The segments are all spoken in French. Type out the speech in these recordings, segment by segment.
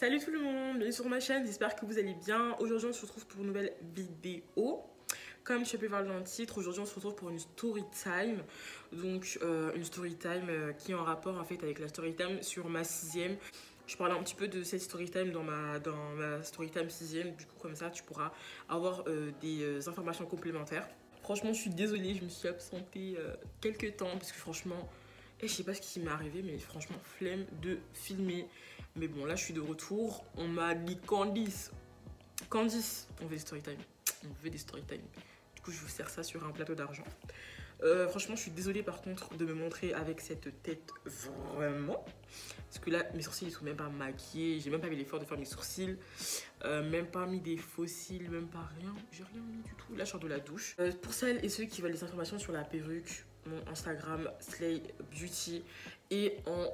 Salut tout le monde, bienvenue sur ma chaîne, j'espère que vous allez bien. Aujourd'hui on se retrouve pour une nouvelle vidéo. Comme tu peux voir dans le titre, aujourd'hui on se retrouve pour une story time. Donc une story time qui est en rapport en fait avec la story time sur ma sixième. Je parlais un petit peu de cette story time dans ma story time sixième. Du coup comme ça tu pourras avoir des informations complémentaires. Franchement je suis désolée, je me suis absentée quelques temps parce que franchement... Et je sais pas ce qui m'est arrivé, mais franchement, flemme de filmer. Mais bon, là, je suis de retour. On m'a dit Candice, on veut des story time. On veut des story time. Du coup, je vous sers ça sur un plateau d'argent. Franchement, je suis désolée par contre de me montrer avec cette tête vraiment. Parce que là, mes sourcils, ils sont même pas maquillés. J'ai même pas fait l'effort de faire mes sourcils. Même pas mis des faux cils, même pas rien. J'ai rien mis du tout. Là, je sors de la douche. Pour celles et ceux qui veulent des informations sur la perruque, mon Instagram Slay Beauty et en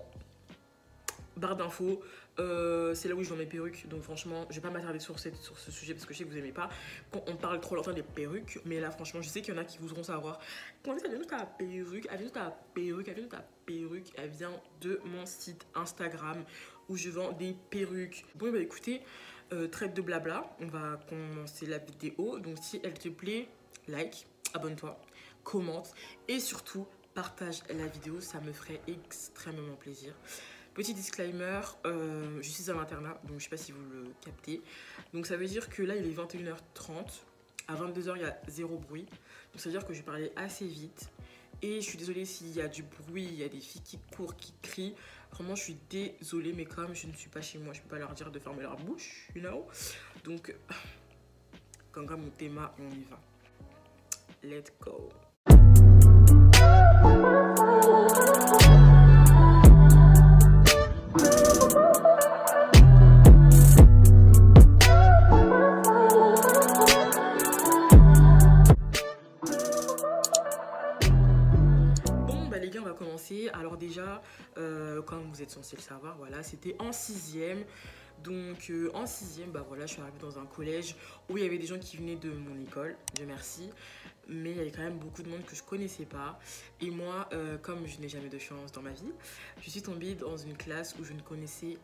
barre d'infos c'est là où je vends mes perruques, donc franchement je vais pas m'attarder sur ce sujet parce que je sais que vous aimez pas quand on parle trop longtemps des perruques, mais là franchement je sais qu'il y en a qui voudront savoir comment ça vient de ta perruque, elle vient de ta perruque, elle vient de ta perruque, elle vient de mon site Instagram où je vends des perruques. Bon bah écoutez, trêve de blabla, on va commencer la vidéo. Donc si elle te plaît, like, abonne-toi, commente et surtout partage la vidéo, ça me ferait extrêmement plaisir. Petit disclaimer, je suis à l'internat, donc je sais pas si vous le captez. Donc ça veut dire que là il est 21h30, à 22h il y a zéro bruit. Donc ça veut dire que je parlais assez vite. Et je suis désolée s'il y a du bruit, il y a des filles qui courent, qui crient. Vraiment je suis désolée, mais comme je ne suis pas chez moi, je peux pas leur dire de fermer leur bouche, you know. Donc, quand mon thème, on y va. Let's go. Les gars, on va commencer. Alors déjà, comme vous êtes censés le savoir, voilà, c'était en sixième. Donc en sixième, bah voilà, je suis arrivée dans un collège où il y avait des gens qui venaient de mon école, Dieu merci. Mais il y avait quand même beaucoup de monde que je connaissais pas. Et moi, comme je n'ai jamais de chance dans ma vie, je suis tombée dans une classe où je ne connaissais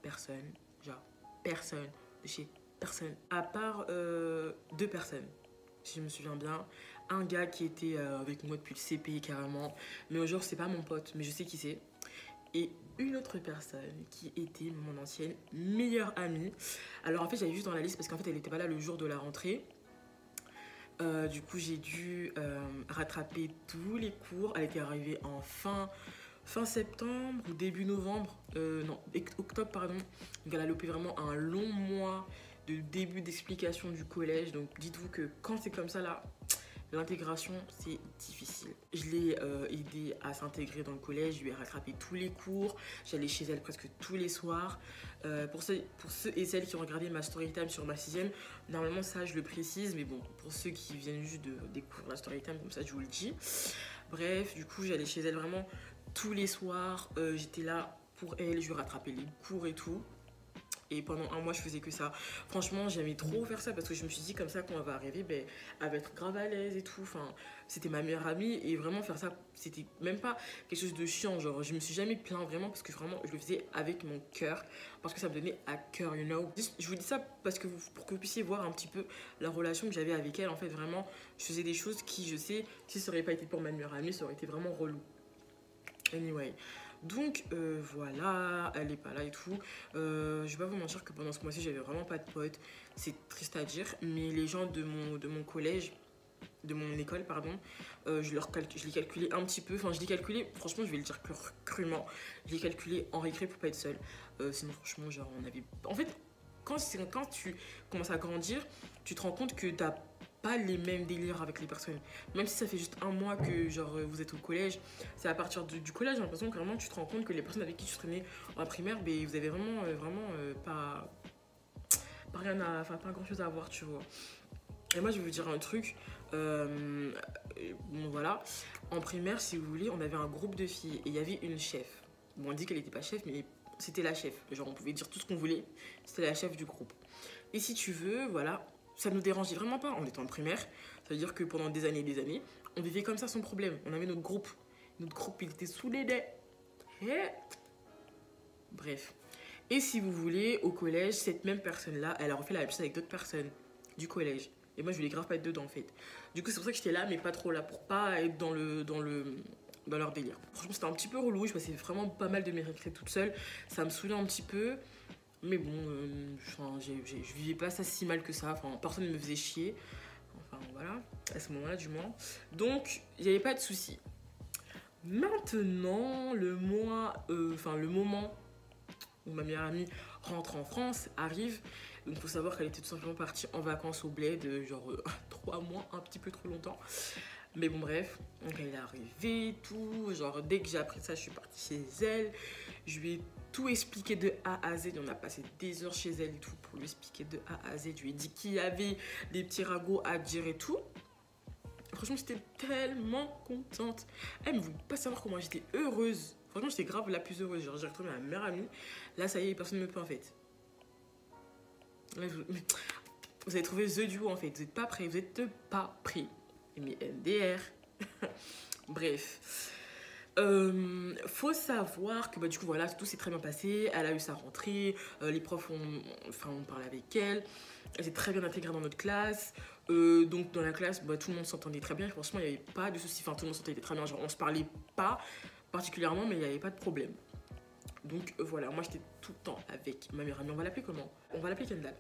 personne. Genre, personne. De chez personne. À part deux personnes, si je me souviens bien. Un gars qui était avec moi depuis le CP carrément. Mais aujourd'hui, c'est pas mon pote, mais je sais qui c'est. Et une autre personne qui était mon ancienne meilleure amie. Alors en fait, j'avais juste dans la liste parce qu'en fait, elle n'était pas là le jour de la rentrée. Du coup, j'ai dû rattraper tous les cours. Elle était arrivée en fin septembre ou début novembre. Non, octobre, pardon. Donc elle a loupé vraiment un long mois de début d'explication du collège. Donc dites-vous que quand c'est comme ça là, l'intégration c'est difficile. Je l'ai aidée à s'intégrer dans le collège, je lui ai rattrapé tous les cours, j'allais chez elle presque tous les soirs. Pour ceux et celles qui ont regardé ma story time sur ma sixième, normalement ça je le précise, mais bon, pour ceux qui viennent juste de découvrir la story time, comme ça je vous le dis. Bref, du coup j'allais chez elle vraiment tous les soirs, j'étais là pour elle, je lui rattrapais les cours et tout. Et pendant un mois, je faisais que ça. Franchement, j'aimais trop faire ça parce que je me suis dit comme ça, quand on va arriver, ben, elle va être grave à l'aise et tout. Enfin, c'était ma meilleure amie et vraiment faire ça, c'était même pas quelque chose de chiant. Genre, je me suis jamais plaint vraiment parce que vraiment, je le faisais avec mon cœur parce que ça me donnait à cœur, you know. Je vous dis ça parce que pour que vous puissiez voir un petit peu la relation que j'avais avec elle. En fait, vraiment, je faisais des choses qui, je sais, si ça aurait pas été pour ma meilleure amie, ça aurait été vraiment relou. Anyway. Donc voilà, elle est pas là et tout. Je vais pas vous mentir que pendant ce mois-ci, j'avais vraiment pas de potes. C'est triste à dire, mais les gens de mon collège, de mon école, pardon, je l'ai calculé un petit peu. Enfin, je l'ai calculé, franchement, je vais le dire crûment. Je l'ai calculé en récré pour pas être seule. Sinon, franchement, genre, on avait. En fait, quand tu commences à grandir, tu te rends compte que t'as pas les mêmes délires avec les personnes. Même si ça fait juste un mois que genre vous êtes au collège, c'est à partir du collège, j'ai l'impression que vraiment tu te rends compte que les personnes avec qui tu traînais en primaire, ben, vous avez vraiment, pas rien à, enfin pas grand chose à voir, tu vois. Et moi je vais vous dire un truc, bon voilà, en primaire si vous voulez, on avait un groupe de filles et il y avait une chef. Bon, on dit qu'elle n'était pas chef, mais c'était la chef. Genre on pouvait dire tout ce qu'on voulait, c'était la chef du groupe. Et si tu veux, voilà, ça nous dérangeait vraiment pas. On était en primaire, ça veut dire que pendant des années et des années, on vivait comme ça sans problème. On avait notre groupe. Notre groupe, il était sous les dés. Et... bref. Et si vous voulez, au collège, cette même personne-là, elle a refait la même chose avec d'autres personnes du collège. Et moi, je voulais grave pas être dedans, en fait. Du coup, c'est pour ça que j'étais là, mais pas trop là, pour pas être dans leur délire. Franchement, c'était un petit peu relou. Je passais vraiment pas mal de mes récrés toute seule. Ça me saoulait un petit peu. Mais bon, je vivais pas ça si mal que ça. Enfin, personne ne me faisait chier. Enfin, voilà. À ce moment-là, du moins. Donc, il n'y avait pas de souci. Maintenant, le moment où ma meilleure amie rentre en France arrive. Donc, il faut savoir qu'elle était tout simplement partie en vacances au bled, genre 3 mois, un petit peu trop longtemps. Mais bon, bref, donc elle est arrivée, tout. Genre, dès que j'ai appris ça, je suis partie chez elle. Je lui ai tout expliqué de A à Z. On a passé des heures chez elle et tout pour lui expliquer de A à Z. Je lui ai dit qu'il y avait des petits ragots à dire et tout. Franchement, j'étais tellement contente. Elle ne voulait pas savoir comment j'étais heureuse. Franchement, j'étais grave la plus heureuse. Genre, j'ai retrouvé ma meilleure amie. Là, ça y est, personne ne me peut en fait. Là, vous avez trouvé The Duo en fait. Vous n'êtes pas prêts. Vous n'êtes pas prêts. Mais MDR. Bref. Faut savoir que du coup voilà, tout s'est très bien passé. Elle a eu sa rentrée. Les profs ont parlé avec elle. Elle s'est très bien intégrée dans notre classe. Donc dans la classe, tout le monde s'entendait très bien. Franchement, il n'y avait pas de soucis. Enfin, tout le monde s'entendait très bien. Genre, on se parlait pas particulièrement, mais il n'y avait pas de problème. Donc voilà, moi j'étais tout le temps avec ma meilleure amie. On va l'appeler comment? On va l'appeler Kendall.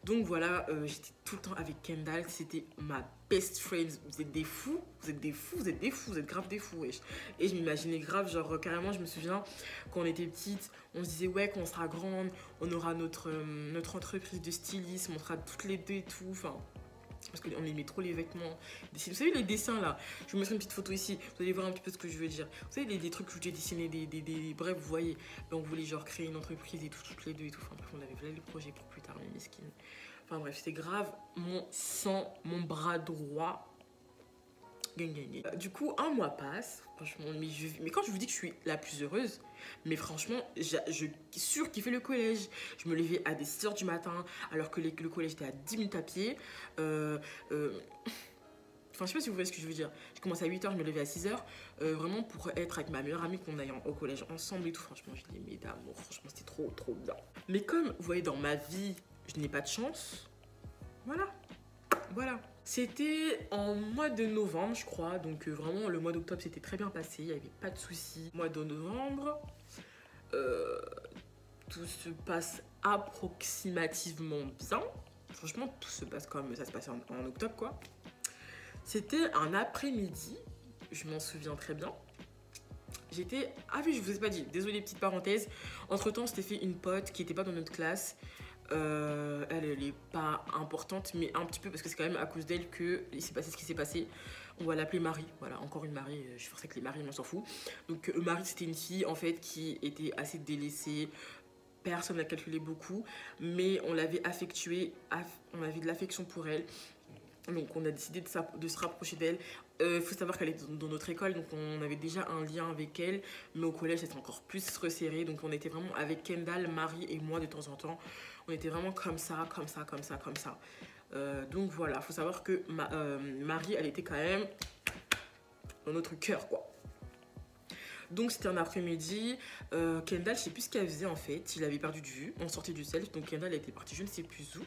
Donc voilà, j'étais tout le temps avec Kendall, c'était ma best friend. Vous êtes des fous, vous êtes des fous, vous êtes des fous, vous êtes grave des fous, wesh. Et je m'imaginais grave, genre carrément, je me souviens, quand on était petite, on se disait ouais, quand on sera grande, on aura notre entreprise de stylisme, on sera toutes les deux et tout, enfin... Parce qu'on aimait trop les vêtements. Vous savez les dessins là, je vous mettrai une petite photo ici, vous allez voir un petit peu ce que je veux dire. Vous savez des trucs que j'ai dessiné, bref, vous voyez. On voulait genre créer une entreprise et tout, toutes les deux et tout. Enfin bref, on avait voilà les projets pour plus tard, les mesquines. Enfin bref, c'était grave mon sang, mon bras droit. Gang, gang, gang. Du coup, un mois passe. Franchement, mais quand je vous dis que je suis la plus heureuse, mais franchement, je surkiffais le collège. Je me levais à des 6 h du matin, alors que le collège était à 10 minutes à pied. Enfin, je sais pas si vous voyez ce que je veux dire. Je commençais à 8 h, je me levais à 6 h. Vraiment pour être avec ma meilleure amie, qu'on aille au collège ensemble et tout. Franchement, je l'aimais d'amour. Franchement, c'était trop, trop bien. Mais comme vous voyez, dans ma vie, je n'ai pas de chance. Voilà. Voilà. C'était en mois de novembre, je crois. Donc vraiment, le mois d'octobre, c'était très bien passé. Il n'y avait pas de soucis. Mois de novembre, tout se passe approximativement bien. Franchement, tout se passe comme ça se passait en octobre, quoi. C'était un après-midi. Je m'en souviens très bien. J'étais... Ah oui, je vous ai pas dit. Désolée, petite parenthèse. Entre-temps, on s'était fait une pote qui n'était pas dans notre classe. Elle est pas importante, mais un petit peu parce que c'est quand même à cause d'elle qu'il s'est passé ce qui s'est passé. On va l'appeler Marie, voilà, encore une Marie. Je suis forcée que les Marie, on s'en fout. Donc Marie, c'était une fille en fait qui était assez délaissée. Personne ne la calculait beaucoup, mais on l'avait affectuée, on avait de l'affection pour elle. Donc on a décidé de se rapprocher d'elle. Faut savoir qu'elle est dans notre école, donc on avait déjà un lien avec elle, mais au collège c'était encore plus resserré. Donc on était vraiment avec Kendall, Marie et moi de temps en temps. On était vraiment comme ça, comme ça, comme ça, comme ça. Donc voilà, faut savoir que Marie, elle était quand même dans notre cœur, quoi. Donc c'était un après-midi. Kendall, je sais plus ce qu'elle faisait en fait. Il avait perdu de vue. On sortait du self. Donc Kendall était partie, je ne sais plus où.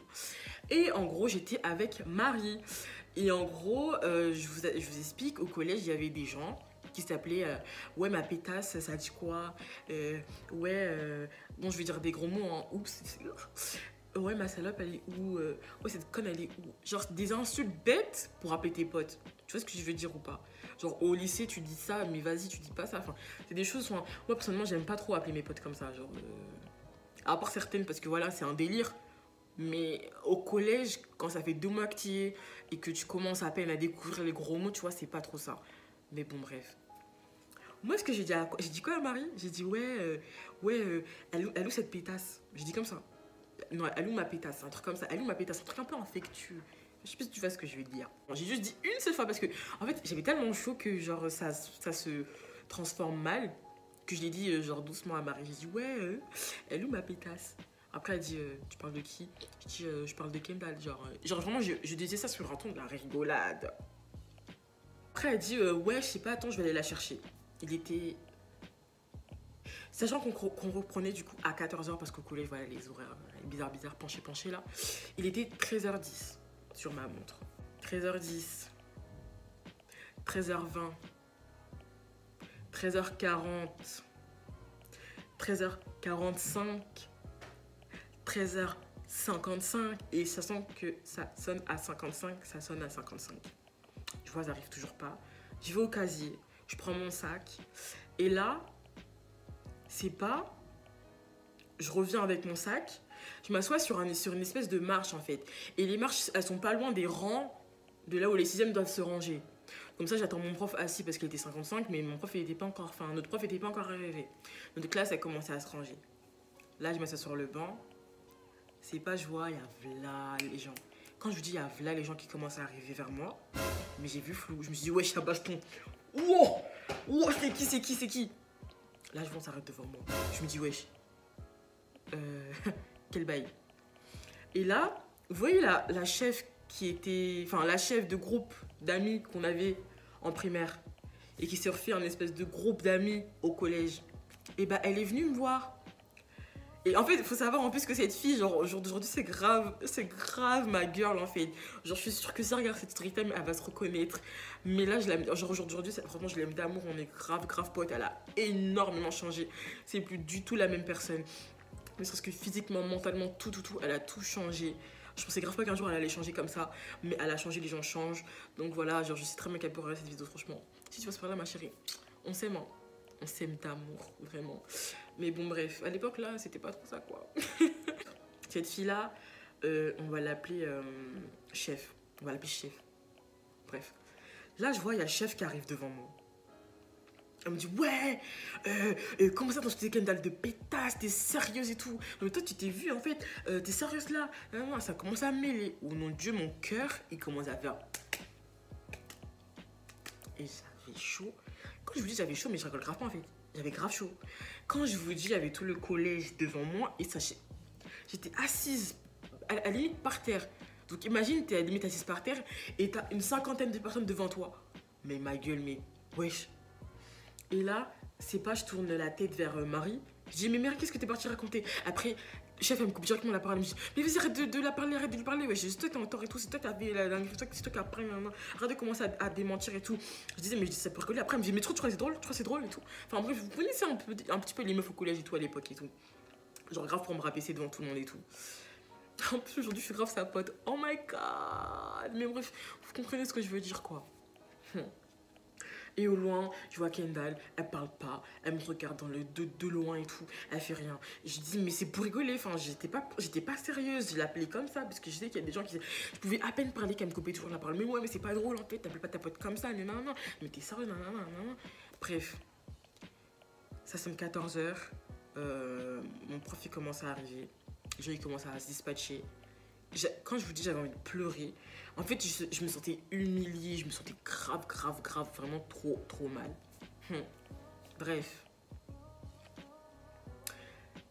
Et en gros, j'étais avec Marie. Et en gros, je vous explique, au collège, il y avait des gens qui s'appelaient ouais, ma pétasse, ça dit quoi? Bon, je vais dire des gros mots, hein. Oups. Ouais, ma salope, elle est où? Ouais, cette conne, elle est où? Genre des insultes bêtes pour appeler tes potes. Tu vois ce que je veux dire ou pas? Genre au lycée, tu dis ça, mais vas-y, tu dis pas ça. Enfin, c'est des choses. Moi, personnellement, j'aime pas trop appeler mes potes comme ça. Genre, à part certaines, parce que voilà, c'est un délire. Mais au collège, quand ça fait 2 mois que tu y es et que tu commences à peine à découvrir les gros mots, tu vois, c'est pas trop ça. Mais bon, bref. Moi, ce que j'ai dit j'ai dit quoi à Marie? J'ai dit, elle où cette pétasse? J'ai dit comme ça. Non, elle où ma pétasse? Un truc comme ça. Elle où ma pétasse? Un truc un peu infectueux. Je sais pas si tu vois ce que je veux dire. J'ai juste dit une seule fois parce que, en fait, j'avais tellement chaud que, genre, ça se transforme mal que je l'ai dit, genre, doucement à Marie. J'ai dit, elle où ma pétasse? Après, elle dit, tu parles de qui? Je dis, je parle de Kendall. Genre vraiment, je disais ça sur un ton de la rigolade. Après, elle dit, ouais, je sais pas, attends, je vais aller la chercher. Il était Sachant qu'on reprenait du coup à 14h parce qu'au collège, voilà, les horaires bizarre, penché là. Il était 13h10 sur ma montre. 13h10, 13h20, 13h40, 13h45, 13h55 et ça sent que ça sonne à 55, ça sonne à 55. Je vois, ça arrive toujours pas. Je vais au casier, je prends mon sac et là, c'est pas... Je reviens avec mon sac, je m'assois sur une espèce de marche en fait. Et les marches, elles sont pas loin des rangs de là où les sixièmes doivent se ranger. Comme ça, j'attends mon prof assis parce qu'il était 55, mais mon prof, il était pas encore... Enfin, notre prof n'était pas encore arrivé. Notre classe a commencé à se ranger. Là, je m'assois sur le banc. C'est pas je vois, il y a v'là les gens. Quand je vous dis il y a v'là les gens qui commencent à arriver vers moi, mais j'ai vu flou. Je me suis dit, wesh, à baston. Wow, wow, c'est qui Là, je vois, on s'arrête devant moi. Je me dis, wesh. Quel bail. Et là, vous voyez la chef qui était... Enfin, la chef de groupe d'amis qu'on avait en primaire et qui s'est refait un espèce de groupe d'amis au collège. Et bah, elle est venue me voir. Et en fait, il faut savoir en plus que cette fille, genre aujourd'hui, c'est grave ma girl en fait. Genre, je suis sûre que si elle regarde cette story time, elle va se reconnaître. Mais là, je l'aime, genre aujourd'hui, franchement, je l'aime d'amour, on est grave potes. Elle a énormément changé. C'est plus du tout la même personne. Mais c'est parce que physiquement, mentalement, tout, elle a tout changé. Je pensais grave pas qu'un jour elle allait changer comme ça, mais elle a changé, les gens changent. Donc voilà, genre je sais très bien qu'elle peut regarder cette vidéo, franchement. Si tu passes par là, ma chérie, on s'aime, hein. On s'aime d'amour, vraiment. Mais bon, bref, à l'époque là, c'était pas trop ça, quoi. Cette fille-là, on va l'appeler chef. On va l'appeler chef. Bref. Là, je vois, il y a le chef qui arrive devant moi. Elle me dit, ouais, comment ça, dans ce Kendall de pétasse, t'es sérieuse et tout. Non, mais toi, tu t'es vue, en fait, t'es sérieuse là. Non, ça commence à mêler. Oh mon Dieu, mon cœur, il commence à faire. Et j'avais chaud. Quand je vous dis j'avais chaud, mais je rigole grave pas, en fait. J'avais grave chaud. Quand je vous dis, il y avait tout le collège devant moi, et sachez, j'étais assise, à la limite par terre. Donc imagine, t'es à la limite assise par terre, et t'as une cinquantaine de personnes devant toi. Mais ma gueule, mais wesh. Et là, c'est pas, je tourne la tête vers Marie. Je dis, mais Marie, qu'est-ce que t'es partie raconter? Après, le chef, elle me coupe directement la parole. Elle me dit, mais vas-y, arrête de la parler, arrête de lui parler. Ouais, c'est toi qui t'es en tort et tout. C'est toi qui avais c'est toi qui as pris. Arrête de commencer à démentir et tout. Je disais, mais je dis ça pour rigoler. Après, elle me dit, mais trop, tu crois que c'est drôle? Tu crois que c'est drôle et tout. Enfin, bref, vous connaissez un petit peu les meufs au collège et tout à l'époque et tout. Genre, grave pour me rabaisser devant tout le monde et tout. En plus, aujourd'hui, je suis grave sa pote. Oh my god. Mais bref, vous comprenez ce que je veux dire, quoi. Et au loin, je vois Kendall, elle parle pas, elle me regarde dans le de loin et tout, elle fait rien. Je dis, mais c'est pour rigoler, enfin, j'étais pas sérieuse, je l'appelais comme ça, parce que je sais qu'il y a des gens qui... Je pouvais à peine parler qu'elle me coupait toujours la parole. Mais ouais, mais c'est pas drôle en fait, t'appelles pas ta pote comme ça, non, mais t'es sérieux, non. Bref, ça sonne 14h, mon prof il commence à arriver, les gens ils commencent à se dispatcher. Quand je vous dis j'avais envie de pleurer, en fait je me sentais humiliée, je me sentais grave, vraiment trop mal. Bref,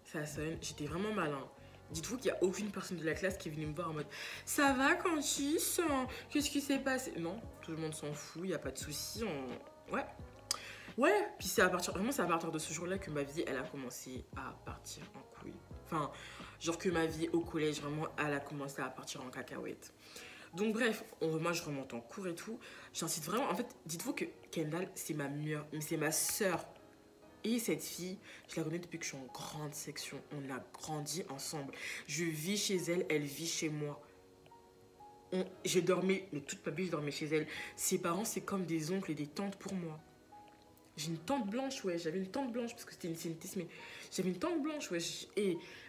ça sonne, j'étais vraiment malin. Dites-vous qu'il n'y a aucune personne de la classe qui est venue me voir en mode « Ça va Candice? Qu'est-ce qui s'est passé ?» Non, tout le monde s'en fout, il n'y a pas de souci. Ouais, puis c'est à partir de ce jour-là que ma vie, elle a commencé à partir en couille. Enfin, genre que ma vie au collège, vraiment, elle a commencé à partir en cacahuète. Donc bref, moi je remonte en cours et tout. J'incite vraiment, en fait, dites-vous que Kendall, c'est ma meilleure, mais c'est ma sœur. Et cette fille, je la connais depuis que je suis en grande section. On a grandi ensemble. Je vis chez elle, elle vit chez moi. J'ai dormi, mais toute ma vie, je dormais chez elle. Ses parents, c'est comme des oncles et des tantes pour moi. J'ai une tante blanche, ouais, j'avais une tante blanche parce que c'était une mais j'avais une tante blanche, ouais.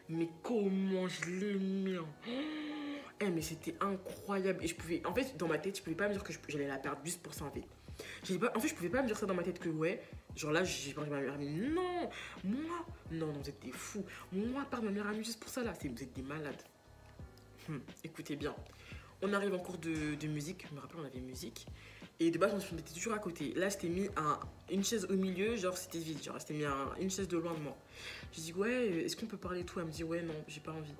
Mais comment je l'aimais, hein. Mais c'était incroyable. Et je pouvais, en fait, dans ma tête, je pouvais pas me dire que j'allais la perdre juste pour ça, en fait. Je pouvais pas me dire ça dans ma tête que, ouais, genre là, j'ai perdu ma meilleure amie. Non, non, vous êtes des fous. Moi, perdre ma meilleure amie juste pour ça, là, vous êtes des malades. Écoutez bien. On arrive en cours de musique, je me rappelle, on avait musique. Et de base, on se mettait toujours à côté. Là, c'était mis une chaise au milieu, genre c'était vide. Genre, c'était mis une chaise de loin de moi. Je dis, ouais, est-ce qu'on peut parler et tout? Elle me dit, ouais, non, j'ai pas envie.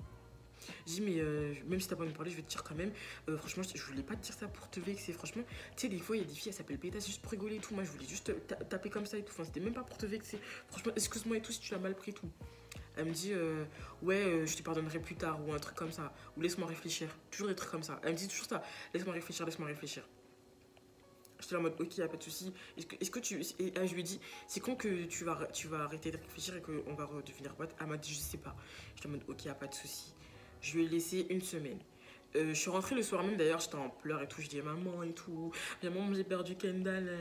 Je dis, mais même si t'as pas à me parler, je vais te dire quand même. Franchement, je voulais pas te dire ça pour te vexer. Franchement, tu sais, des fois, il y a des filles, elles s'appellent Pétasse juste pour rigoler et tout. Moi, je voulais juste taper comme ça et tout. Enfin, c'était même pas pour te vexer. Franchement, excuse-moi et tout si tu l'as mal pris et tout. Elle me dit, ouais, je te pardonnerai plus tard ou un truc comme ça. Ou laisse-moi réfléchir. Toujours des trucs comme ça. Elle me dit toujours ça. Laisse-moi réfléchir, laisse-moi réfléchir. J'étais en mode, ok, y a pas de souci. Est-ce que tu. Et je lui ai dit, c'est quand que tu vas arrêter de réfléchir et qu'on va redevenir pote. Elle m'a dit, je sais pas. J'étais en mode, ok, y a pas de souci. Je lui ai laissé une semaine. Je suis rentrée le soir même, d'ailleurs, j'étais en pleurs et tout. Je dis, maman et tout. Maman, j'ai perdu Kendall.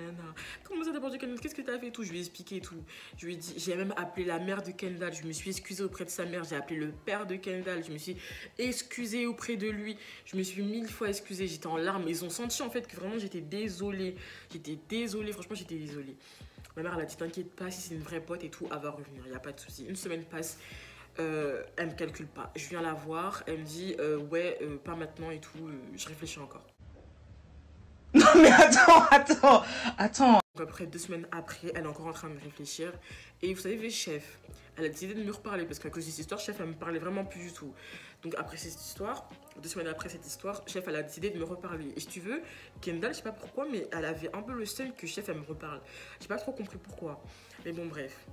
Comment ça, t'as perdu Kendall? Qu'est-ce que t'as fait et tout? Je lui ai expliqué et tout. Je lui ai dit, j'ai même appelé la mère de Kendall. Je me suis excusée auprès de sa mère. J'ai appelé le père de Kendall. Je me suis excusée auprès de lui. Je me suis 1000 fois excusée. J'étais en larmes. Ils ont senti en fait que vraiment j'étais désolée. J'étais désolée. Franchement, j'étais désolée. Ma mère, elle a dit, t'inquiète pas, si c'est une vraie pote et tout, elle va revenir. Il n'y a pas de souci. Une semaine passe. Elle me calcule pas. Je viens la voir, elle me dit ouais, pas maintenant et tout, je réfléchis encore. Non mais attends. Donc après 2 semaines après, elle est encore en train de réfléchir. Et vous savez, le chef, elle a décidé de me reparler parce qu'à cause de cette histoire, chef, elle me parlait vraiment plus du tout. Donc après cette histoire, 2 semaines après cette histoire, chef, elle a décidé de me reparler. Et si tu veux, Kendall, je sais pas pourquoi, mais elle avait un peu le seul que chef, elle me reparle. J'ai pas trop compris pourquoi. Mais bon, bref.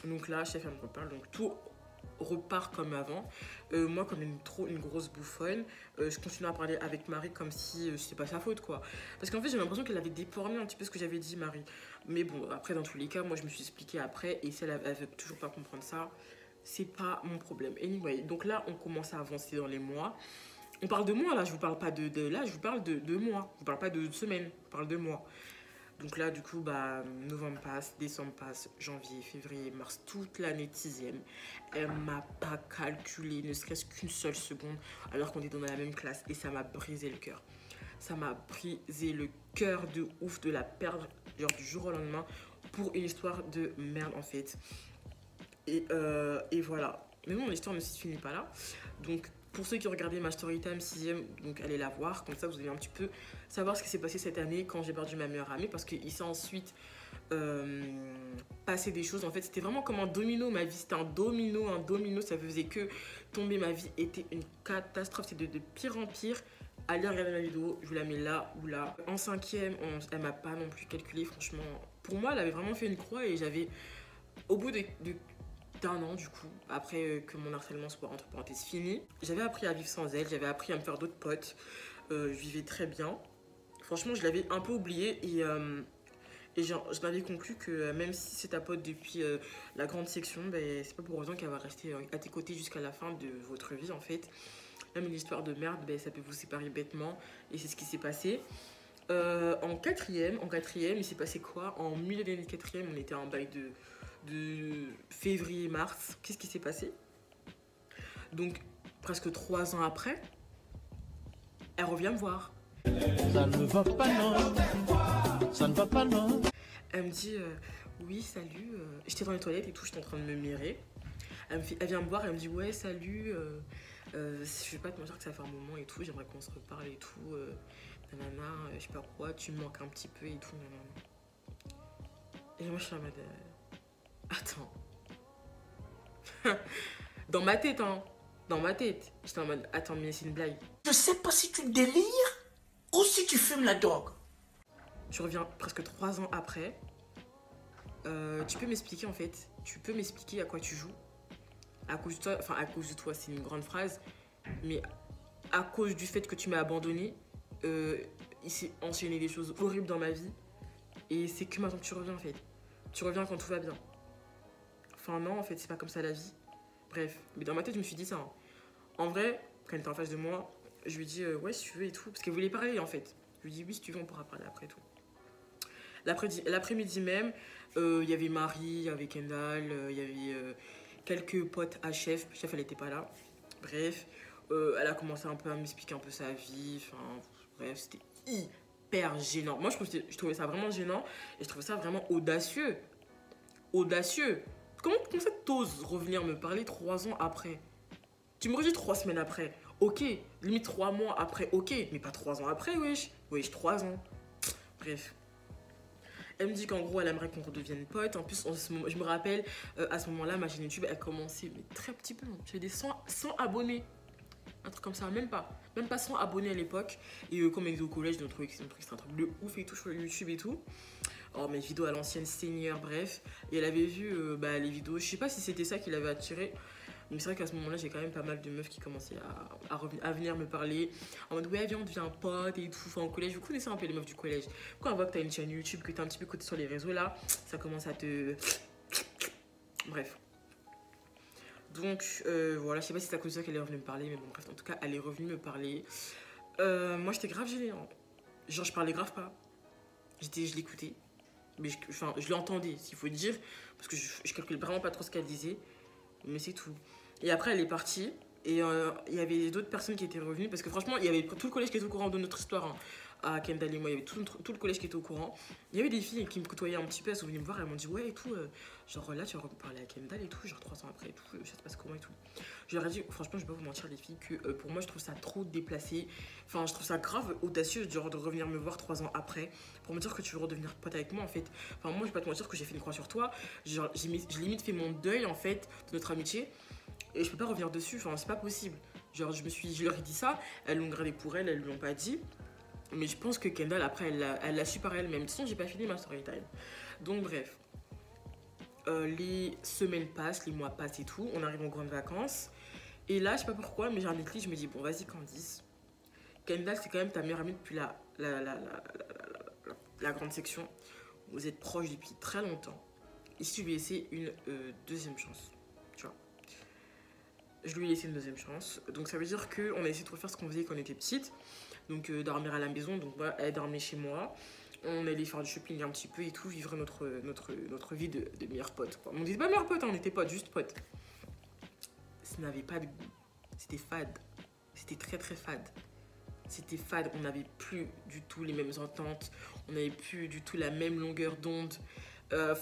Donc là, chef, elle me reparle. Donc tout repart comme avant. Moi, comme une grosse bouffonne, je continue à parler avec Marie comme si c'était pas sa faute, quoi. Parce qu'en fait, j'ai l'impression qu'elle avait déformé un petit peu ce que j'avais dit, Marie. Mais bon, après, dans tous les cas, moi, je me suis expliquée après. Et si elle veut toujours pas comprendre ça, c'est pas mon problème. Anyway, donc là, on commence à avancer dans les mois. On parle de mois, là. Je vous parle pas de là, je vous parle de mois. Je vous parle pas de semaines, je parle de mois. Donc là, du coup, bah, novembre passe, décembre passe, janvier, février, mars, toute l'année de 6e. Elle m'a pas calculé, ne serait-ce qu'une seule seconde, alors qu'on est dans la même classe. Et ça m'a brisé le cœur. Ça m'a brisé le cœur de ouf de la perdre, genre du jour au lendemain, pour une histoire de merde, en fait. Et voilà. Mais non, l'histoire ne se finit pas là. Donc, pour ceux qui ont regardé ma story time 6e, donc allez la voir, comme ça vous allez un petit peu savoir ce qui s'est passé cette année quand j'ai perdu ma meilleure amie, parce qu'il s'est ensuite passé des choses. En fait, c'était vraiment comme un domino, ma vie, c'était un domino, ça faisait que tomber. Ma vie était une catastrophe, c'était de pire en pire. Allez regarder ma vidéo, je vous la mets là ou là. En 5e, elle m'a pas non plus calculé, franchement. Pour moi, elle avait vraiment fait une croix et j'avais, au bout d'un an du coup, après que mon harcèlement soit entre parenthèses fini, j'avais appris à vivre sans elle, j'avais appris à me faire d'autres potes, je vivais très bien. Franchement, je l'avais un peu oublié et je m'avais conclu que même si c'est ta pote depuis la grande section, ben, c'est pas pour autant qu'elle va rester à tes côtés jusqu'à la fin de votre vie en fait. Même une histoire de merde, ben, ça peut vous séparer bêtement et c'est ce qui s'est passé. En quatrième, il s'est passé quoi? En milieu d'année de quatrième, on était en bail de février-mars. Qu'est-ce qui s'est passé? Donc, presque 3 ans après, elle revient me voir. Ça ne va pas, non. Ça ne va pas, non. Elle me dit, oui, salut. J'étais dans les toilettes et tout, j'étais en train de me mirer. Elle vient me voir, elle me dit, ouais, salut. Je vais pas te mentir que ça fait un moment et tout, j'aimerais qu'on se reparle et tout. Nanana, je sais pas quoi, tu me manques un petit peu et tout. Nanana. Et moi, je suis en mode... Attends. Dans ma tête, hein. Dans ma tête. J'étais en mode, attends, mais c'est une blague. Je sais pas si tu délires ou si tu fumes la drogue. Je reviens presque 3 ans après. Tu peux m'expliquer, en fait, tu peux m'expliquer à quoi tu joues? À cause de toi, enfin, à cause de toi, c'est une grande phrase. Mais à cause du fait que tu m'as abandonné, il s'est enchaîné des choses horribles dans ma vie. Et c'est que maintenant que tu reviens, en fait. Tu reviens quand tout va bien. Enfin non, en fait, c'est pas comme ça la vie. Bref, mais dans ma tête, je me suis dit ça. Hein. En vrai, quand elle était en face de moi, je lui ai dit ouais, si tu veux et tout. Parce qu'elle voulait parler, en fait. Je lui ai dit oui, si tu veux, on pourra parler après tout. L'après-midi même, il y avait Marie, il y avait Kendall, il y avait quelques potes à Chef. Chef, elle était pas là. Bref, elle a commencé un peu à m'expliquer un peu sa vie. Enfin, bref, c'était hyper gênant. Moi, je trouvais ça vraiment gênant et je trouvais ça vraiment audacieux. Audacieux. Comment ça t'oses revenir me parler 3 ans après? Tu me redis 3 semaines après. Ok, limite 3 mois après, ok. Mais pas 3 ans après, wesh. Wesh, 3 ans. Bref. Elle me dit qu'en gros, elle aimerait qu'on redevienne potes. En plus, je me rappelle, à ce moment-là, ma chaîne YouTube, elle commençait mais très petit peu. J'avais des 100 abonnés. Un truc comme ça, même pas. Même pas 100 abonnés à l'époque. Et comme elle était au collège, notre truc, c'est un truc de ouf et tout sur YouTube et tout. Oh, mes vidéos à l'ancienne, Seigneur, bref. Et elle avait vu les vidéos. Je sais pas si c'était ça qui l'avait attirée. Mais c'est vrai qu'à ce moment-là, j'ai quand même pas mal de meufs qui commençaient à venir me parler. En mode, ouais, viens, on devient pote et tout. Enfin, au collège, vous connaissez un peu les meufs du collège. Quand on voit que t'as une chaîne YouTube, que t'es un petit peu côté sur les réseaux là, ça commence à te. Bref. Donc, voilà, je sais pas si c'est à cause de ça qu'elle est revenue me parler. Mais bon, bref, en tout cas, elle est revenue me parler. Moi, j'étais grave gênée. Hein. Genre, je parlais grave pas. Je l'écoutais. Mais je l'entendais, s'il faut dire. Parce que je calcule vraiment pas trop ce qu'elle disait. Mais c'est tout. Et après, elle est partie. Et il y avait d'autres personnes qui étaient revenues. Parce que franchement, il y avait tout le collège qui était au courant de notre histoire. Hein, à Kendall et moi, il y avait tout le collège qui était au courant. Il y avait des filles qui me côtoyaient un petit peu. Elles sont venues me voir. Elles m'ont dit, ouais, et tout. Genre là, tu vas parler à Kendall et tout. Genre 3 ans après et tout. Ça se passe comment et tout. Je leur ai dit, franchement, je vais pas vous mentir, les filles, que pour moi, je trouve ça trop déplacé. Enfin, je trouve ça grave audacieux genre, de revenir me voir 3 ans après. Pour me dire que tu veux redevenir pote avec moi, en fait. Enfin, moi, je vais pas te mentir que j'ai fait une croix sur toi. Genre, j'ai limite fait mon deuil, en fait, de notre amitié. Et je peux pas revenir dessus, enfin c'est pas possible. Genre je leur ai dit ça, elles l'ont gradé pour elles lui ont pas dit. Mais je pense que Kendall après elle l'a su par elle-même. De toute façon j'ai pas fini ma story time. Donc bref. Les semaines passent, les mois passent et tout. On arrive en grandes vacances. Et là je sais pas pourquoi mais j'ai un déclic, je me dis bon vas-y Candice. Kendall c'est quand même ta meilleure amie depuis la grande section. Vous êtes proches depuis très longtemps. Et si tu lui laissais une deuxième chance. Je lui ai laissé une deuxième chance. Donc ça veut dire qu'on a essayé de refaire ce qu'on faisait quand on était petite. Donc dormir à la maison. Donc voilà, elle dormait chez moi. On allait faire du shopping un petit peu et tout. Vivre notre vie de meilleurs potes. Quoi. On n'était pas meilleurs potes, hein, on était potes, juste potes. Ça n'avait pas de goût. C'était fade. C'était très très fade. C'était fade. On n'avait plus du tout les mêmes ententes. On n'avait plus du tout la même longueur d'onde.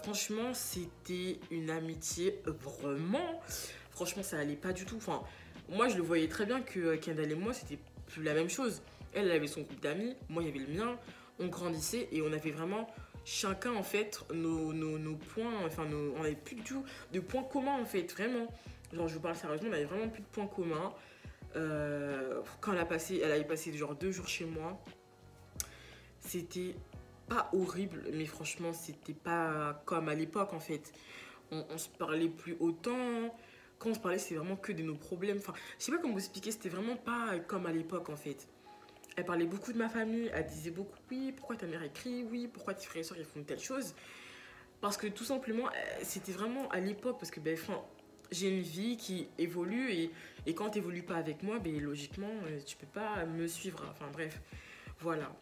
Franchement, c'était une amitié vraiment... Franchement, ça allait pas du tout. Enfin, moi, je le voyais très bien que Kendall et moi, c'était plus la même chose. Elle avait son groupe d'amis, moi, il y avait le mien. On grandissait et on avait vraiment chacun, en fait, nos points. Enfin, on n'avait plus du tout de points communs, en fait, vraiment. Genre, je vous parle sérieusement, on n'avait vraiment plus de points communs. Quand elle avait passé genre 2 jours chez moi, c'était pas horrible, mais franchement, c'était pas comme à l'époque, en fait. On se parlait plus autant. Quand on se parlait, c'était vraiment que de nos problèmes. Enfin, je sais pas comment vous expliquer, c'était vraiment pas comme à l'époque en fait. Elle parlait beaucoup de ma famille, elle disait beaucoup oui, pourquoi ta mère écrit, oui, pourquoi tes frères et soeurs ils font telle chose. Parce que tout simplement, c'était vraiment à l'époque, parce que ben, enfin, j'ai une vie qui évolue et quand t'évolues pas avec moi, ben, logiquement, tu peux pas me suivre. Enfin bref, voilà.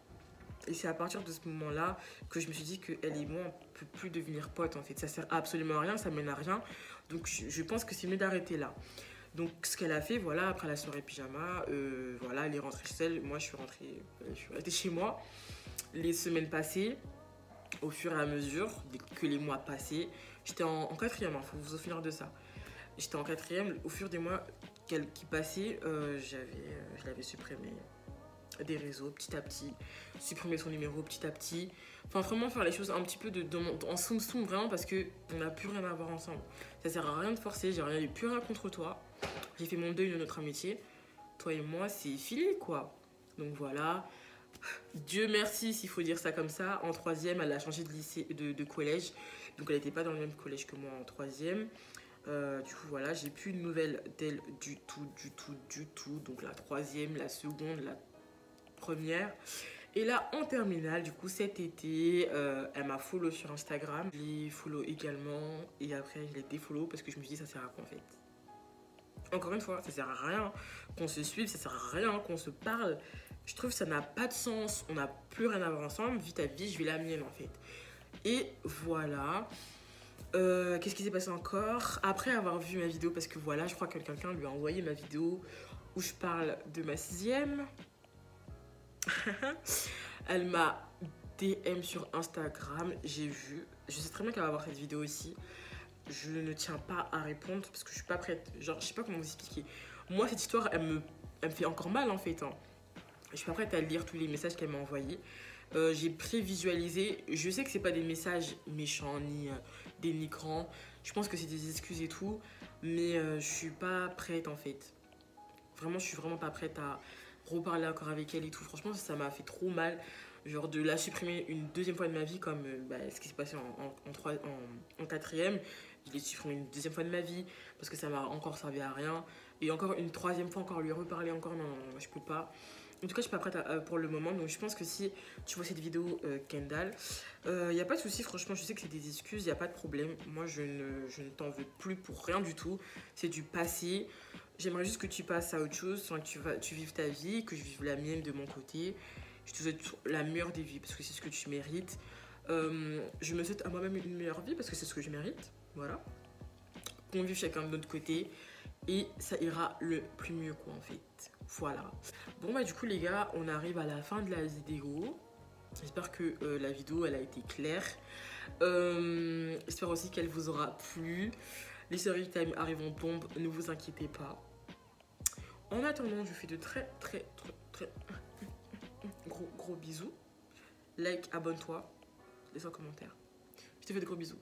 Et c'est à partir de ce moment-là que je me suis dit qu'elle et moi, on ne peut plus devenir potes en fait. Ça sert absolument à rien, ça mène à rien. Donc je pense que c'est mieux d'arrêter là. Donc ce qu'elle a fait, voilà, après la soirée pyjama, voilà, elle est rentrée chez elle. Moi, je suis restée chez moi. Les semaines passées, au fur et à mesure que les mois passaient, j'étais en quatrième, il faut vous souvenir de ça. J'étais en quatrième, au fur des mois qui passaient, je l'avais supprimé des réseaux petit à petit, supprimer son numéro petit à petit. Enfin, vraiment faire les choses un petit peu en soum-soum, vraiment, parce qu'on n'a plus rien à voir ensemble. Ça sert à rien de forcer, j'ai plus rien contre toi. J'ai fait mon deuil de notre amitié. Toi et moi, c'est fini, quoi. Donc voilà. Dieu merci, s'il faut dire ça comme ça. En troisième, elle a changé de lycée, de collège. Donc elle n'était pas dans le même collège que moi en troisième. Du coup, voilà, j'ai plus de nouvelles d'elle du tout. Donc la troisième, la seconde, la première. Et là, en terminale, du coup, cet été, elle m'a follow sur Instagram. Je l'ai follow également. Et après, je l'ai défollow parce que je me suis dit, ça sert à quoi en fait? Encore une fois, ça sert à rien qu'on se suive, ça sert à rien qu'on se parle. Je trouve que ça n'a pas de sens. On n'a plus rien à voir ensemble. Vis ta vie, je vis la mienne en fait. Et voilà. Qu'est-ce qui s'est passé encore? Après avoir vu ma vidéo, parce que voilà, je crois que quelqu'un lui a envoyé ma vidéo où je parle de ma sixième. Elle m'a DM sur Instagram, j'ai vu. Je sais très bien qu'elle va voir cette vidéo ici. Je ne tiens pas à répondre parce que je suis pas prête. Genre, je sais pas comment vous expliquer. Moi, cette histoire, elle me fait encore mal en fait. Hein. Je suis pas prête à lire tous les messages qu'elle m'a envoyés. J'ai prévisualisé. Je sais que c'est pas des messages méchants ni dénigrants. Je pense que c'est des excuses et tout. Mais je suis pas prête en fait. Vraiment, je suis vraiment pas prête à reparler encore avec elle et tout. Franchement, ça m'a fait trop mal. Genre de la supprimer une deuxième fois de ma vie, comme ce qui s'est passé en quatrième. Je l'ai supprimé une deuxième fois de ma vie parce que ça m'a encore servi à rien. Et encore une troisième fois, encore lui reparler encore. Non, non, non, je peux pas. En tout cas, je suis pas prête pour le moment. Donc, je pense que si tu vois cette vidéo, Kendall, y a pas de souci. Franchement, je sais que c'est des excuses. Y a pas de problème. Moi, je ne t'en veux plus pour rien du tout. C'est du passé. J'aimerais juste que tu passes à autre chose. Enfin, que tu vives ta vie, que je vive la mienne de mon côté. Je te souhaite la meilleure des vies parce que c'est ce que tu mérites. Je me souhaite à moi-même une meilleure vie parce que c'est ce que je mérite. Voilà. Qu'on vive chacun de notre côté. Et ça ira le plus mieux, quoi, en fait. Voilà. Bon, bah, du coup, les gars, on arrive à la fin de la vidéo. J'espère que la vidéo, elle a été claire. J'espère aussi qu'elle vous aura plu. Les story time arrivent en pompe, ne vous inquiétez pas. En attendant, je vous fais de très gros bisous. Like, abonne-toi, laisse un commentaire. Je te fais de gros bisous.